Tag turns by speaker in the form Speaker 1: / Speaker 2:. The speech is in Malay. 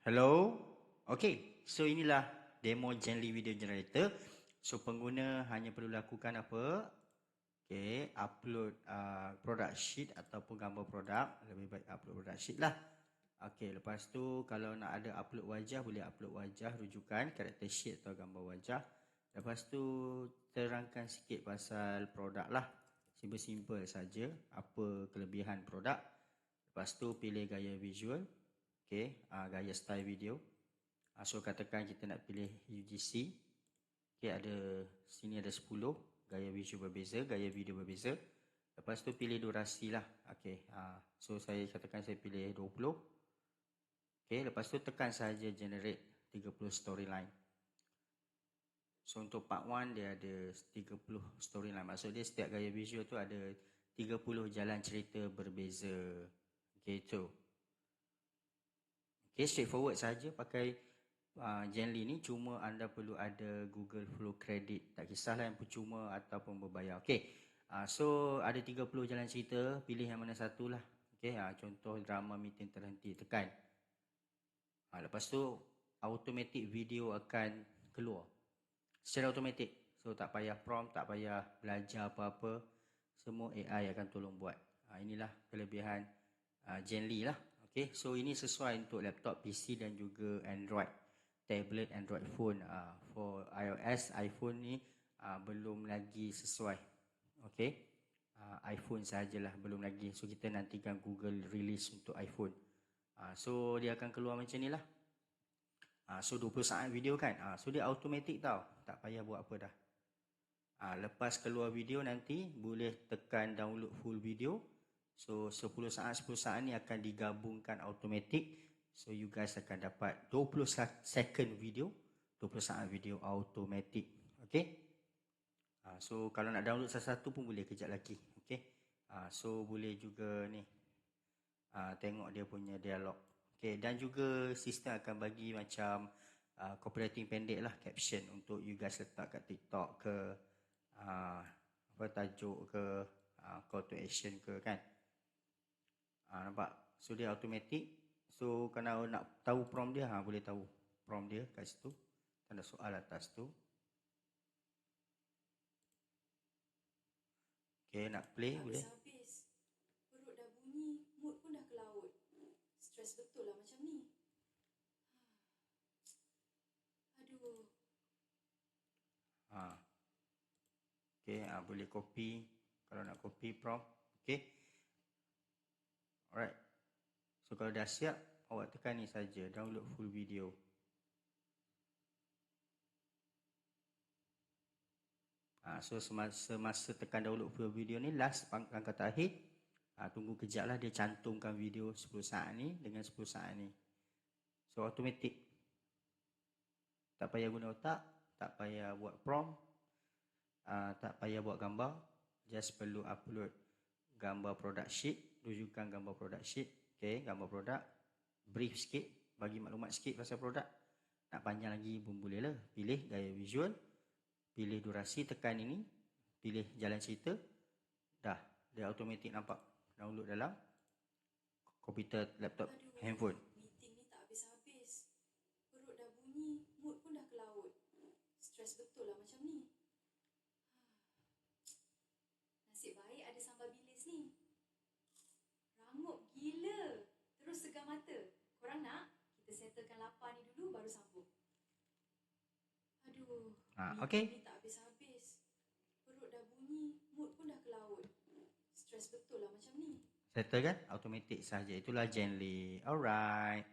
Speaker 1: Hello. Okay, so inilah demo Genly Video Generator. So pengguna hanya perlu lakukan apa? Okay, upload product sheet ataupun gambar produk. Lebih baik upload product sheet lah. Okay, lepas tu kalau nak ada upload wajah, boleh upload wajah rujukan, character sheet atau gambar wajah. Lepas tu terangkan sikit pasal produk lah. Simple-simple saja apa kelebihan produk. Lepas tu pilih gaya visual. Okay, gaya style video. So katakan kita nak pilih UGC. Okay, sini ada 10 gaya visual berbeza, gaya video berbeza. Lepas tu pilih durasi lah. Okay, so saya katakan saya pilih 20. Okay, lepas tu tekan sahaja generate 30 storyline. So untuk part 1 dia ada 30 storyline. Maksud dia setiap gaya visual tu ada 30 jalan cerita berbeza. Okay, tu. Okay, straightforward saja pakai Genly ni. Cuma anda perlu ada Google Flow Credit. Tak kisahlah yang percuma ataupun berbayar. Okay, so ada 30 jalan cerita. Pilih yang mana satu lah. Okay, contoh drama meeting terhenti. Tekan. Lepas tu automatic video akan keluar secara automatic. So tak payah prompt, tak payah belajar apa-apa. Semua AI akan tolong buat. Inilah kelebihan Genly lah. Okay, so ini sesuai untuk laptop, PC dan juga Android, tablet, Android phone. For iOS, iPhone ni belum lagi sesuai. Okay, iPhone sajalah belum lagi. So kita nantikan Google release untuk iPhone. So dia akan keluar macam ni lah. So 20 saat video kan. So dia automatic tau. Tak payah buat apa dah. Lepas keluar video nanti boleh tekan download full video. So 10 saat ni akan digabungkan automatic. So you guys akan dapat 20 second video, 20 saat video automatic. Okay. So kalau nak download satu-satu pun boleh kejap lagi. Okay. So boleh juga ni tengok dia punya dialog. Okay, dan juga sistem akan bagi macam copywriting pendek lah, caption untuk you guys letak kat TikTok ke apa tajuk ke call to action ke kan. Nampak? So dia automatic. So kalau nak tahu prompt dia, boleh tahu prompt dia kat situ. Tanda soal atas tu. Okay, nak play boleh.
Speaker 2: Habis. Perut dah bunyi, mood pun dah ke laut. Stres betul lah macam ni. Aduh.
Speaker 1: Okay, boleh copy. Kalau nak copy prompt. Okay. Alright. So kalau dah siap, awak tekan ni saja, download full video. So semasa tekan download full video ni, last langkah terakhir, tunggu kejap lah dia cantumkan video 10 saat ni dengan 10 saat ni. So automatic. Tak payah guna otak, tak payah buat prompt, tak payah buat gambar. Just perlu upload gambar product sheet, rujukan gambar product sheet. Okay, gambar produk, brief sikit, bagi maklumat sikit pasal produk. Nak panjang lagi pun boleh lah. Pilih gaya visual, pilih durasi, tekan ini, pilih jalan cerita. Dah, dia automatic nampak download dalam komputer, laptop, handphone.
Speaker 2: Meeting ni tak habis-habis. Perut dah bunyi, mood pun dah ke laut. Stres betul lah macam ni. Nasib baik ada sambal bilis ni. Rangup gila. Terus segar mata. Korang nak? Kita settlekan lapar ni dulu baru sambung. Aduh.
Speaker 1: Okay.
Speaker 2: Ni tak habis-habis. Perut dah bunyi, mood pun dah ke laut. Stres betul lah macam ni.
Speaker 1: Settle kan? Automatic sahaja. Itulah Genly. Alright.